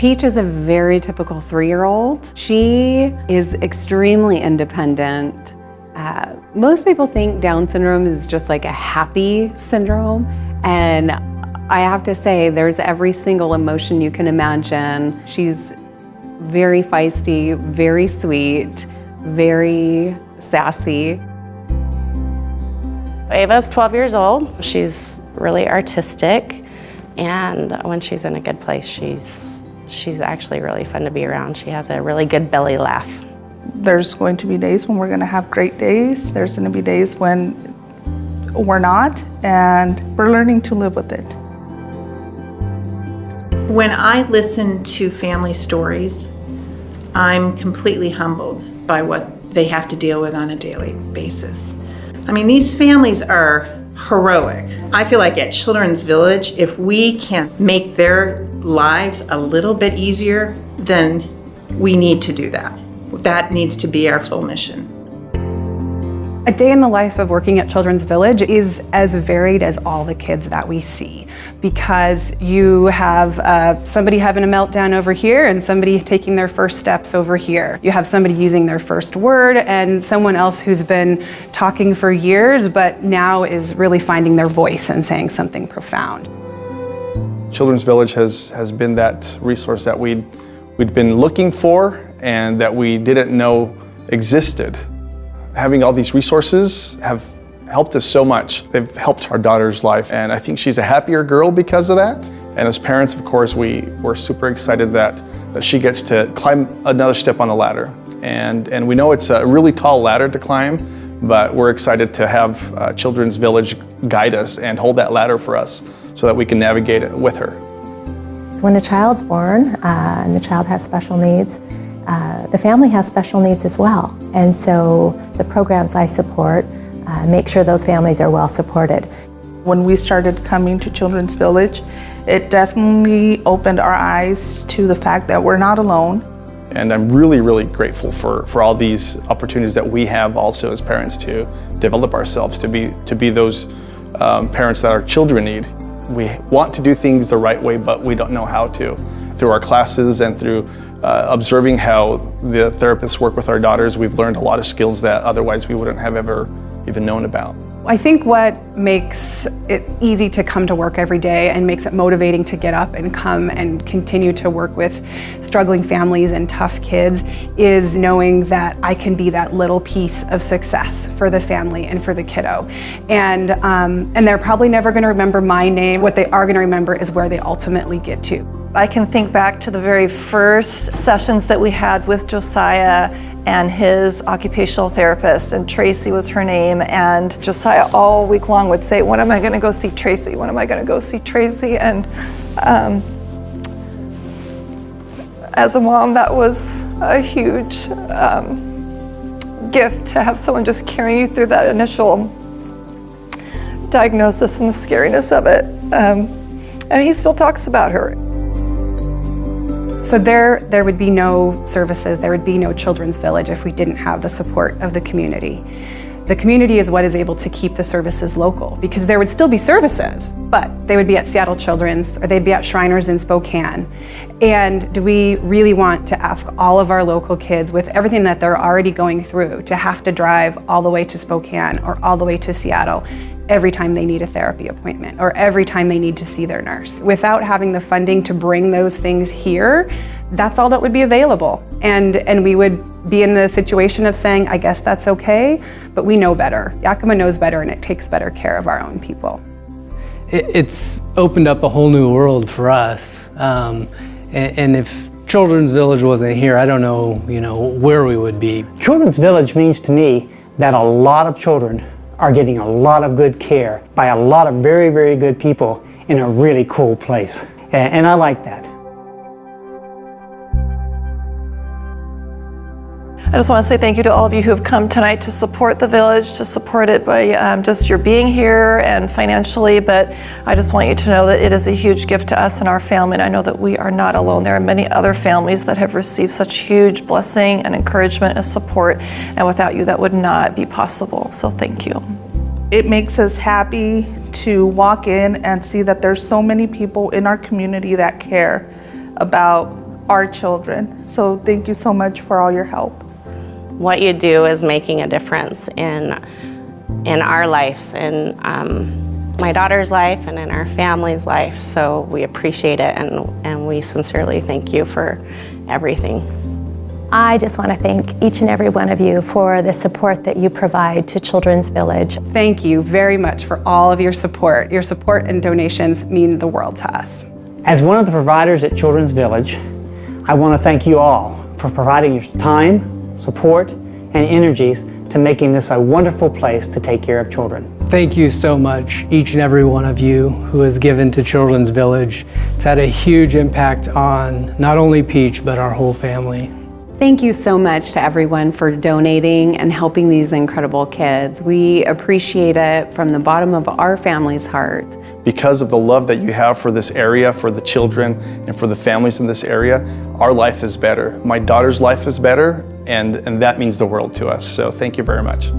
Peach is a very typical 3-year-old. She is extremely independent. Most people think Down syndrome is just like a happy syndrome, and I have to say there's every single emotion you can imagine. She's very feisty, very sweet, very sassy. Ava's 12 years old. She's really artistic, and when she's in a good place, she's actually really fun to be around. She has a really good belly laugh. There's going to be days when we're going to have great days. There's going to be days when we're not, and we're learning to live with it. When I listen to family stories, I'm completely humbled by what they have to deal with on a daily basis. I mean, these families are heroic. I feel like at Children's Village, if we can make their lives a little bit easier, then we need to do that. That needs to be our full mission. A day in the life of working at Children's Village is as varied as all the kids that we see, because you have somebody having a meltdown over here and somebody taking their first steps over here. You have somebody using their first word and someone else who's been talking for years but now is really finding their voice and saying something profound. Children's Village has been that resource that we'd been looking for and that we didn't know existed. Having all these resources have helped us so much. They've helped our daughter's life, and I think she's a happier girl because of that. And as parents, of course, we're super excited that she gets to climb another step on the ladder. And we know it's a really tall ladder to climb, but we're excited to have Children's Village guide us and hold that ladder for us so that we can navigate it with her. When a child's born and the child has special needs, the family has special needs as well. And so the programs I support make sure those families are well supported. When we started coming to Children's Village, it definitely opened our eyes to the fact that we're not alone. And I'm really, really grateful for all these opportunities that we have also as parents to develop ourselves, to be those parents that our children need. We want to do things the right way, but we don't know how to. Through our classes and through observing how the therapists work with our daughters, we've learned a lot of skills that otherwise we wouldn't have ever even known about. I think what makes it easy to come to work every day and makes it motivating to get up and come and continue to work with struggling families and tough kids is knowing that I can be that little piece of success for the family and for the kiddo. And they're probably never going to remember my name. What they are going to remember is where they ultimately get to. I can think back to the very first sessions that we had with Josiah and his occupational therapist, and Tracy was her name, and Josiah all week long would say, when am I going to go see Tracy? When am I going to go see Tracy? And as a mom, that was a huge gift to have someone just carrying you through that initial diagnosis and the scariness of it. And he still talks about her. So there would be no services, there would be no Children's Village if we didn't have the support of the community. The community is what is able to keep the services local, because there would still be services, but they would be at Seattle Children's or they'd be at Shriners in Spokane. And do we really want to ask all of our local kids, with everything that they're already going through, to have to drive all the way to Spokane or all the way to Seattle every time they need a therapy appointment or every time they need to see their nurse? Without having the funding to bring those things here, that's all that would be available. And we would be in the situation of saying, I guess that's okay, but we know better. Yakima knows better, and it takes better care of our own people. It's opened up a whole new world for us. And if Children's Village wasn't here, I don't know, where we would be. Children's Village means to me that a lot of children are getting a lot of good care by a lot of very, very good people in a really cool place. And I like that. I just want to say thank you to all of you who have come tonight to support the Village, to support it by just your being here and financially, but I just want you to know that it is a huge gift to us and our family, and I know that we are not alone. There are many other families that have received such huge blessing and encouragement and support, and without you that would not be possible, so thank you. It makes us happy to walk in and see that there's so many people in our community that care about our children. So thank you so much for all your help. What you do is making a difference in our lives, in my daughter's life and in our family's life. So we appreciate it, and we sincerely thank you for everything. I just want to thank each and every one of you for the support that you provide to Children's Village. Thank you very much for all of your support. Your support and donations mean the world to us. As one of the providers at Children's Village, I want to thank you all for providing your time, support, and energies to making this a wonderful place to take care of children. Thank you so much, each and every one of you who has given to Children's Village. It's had a huge impact on not only Peach, but our whole family. Thank you so much to everyone for donating and helping these incredible kids. We appreciate it from the bottom of our family's heart. Because of the love that you have for this area, for the children, and for the families in this area, our life is better. My daughter's life is better, and that means the world to us. So thank you very much.